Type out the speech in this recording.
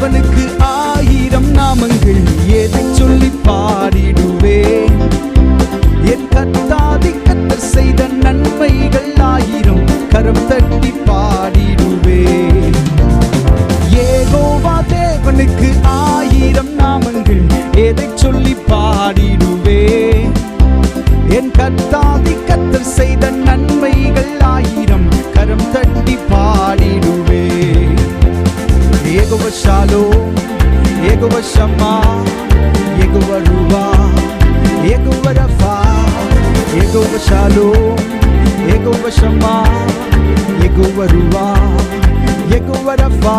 தேவனுக்கு 1000 நாமங்கள், எதை சொல்லி பாடிடுவேன்? என் கர்த்தாதி கர்த்தர் செய்த நன்மைகள் 1000, கரம் தட்டி பாடிடுவேன். யெகோவா தேவனுக்கு 1000 நாமங்கள், எதை சொல்லி பாடிடுவேன்? என் கர்த்தாதி கர்த்தர் செய்த நன்மைகள் 1000, கரம் தட்டி பாடிடுவேன். யெகோவா ஷாலோம், யெகோவா ஷம்மா, யெகோவா ரூவா, யெகோவா ரஃபா, யெகோவா ஷாலோம், யெகோவா ஷம்மா, யெகோவா ரூவா, யெகோவா ரஃபா,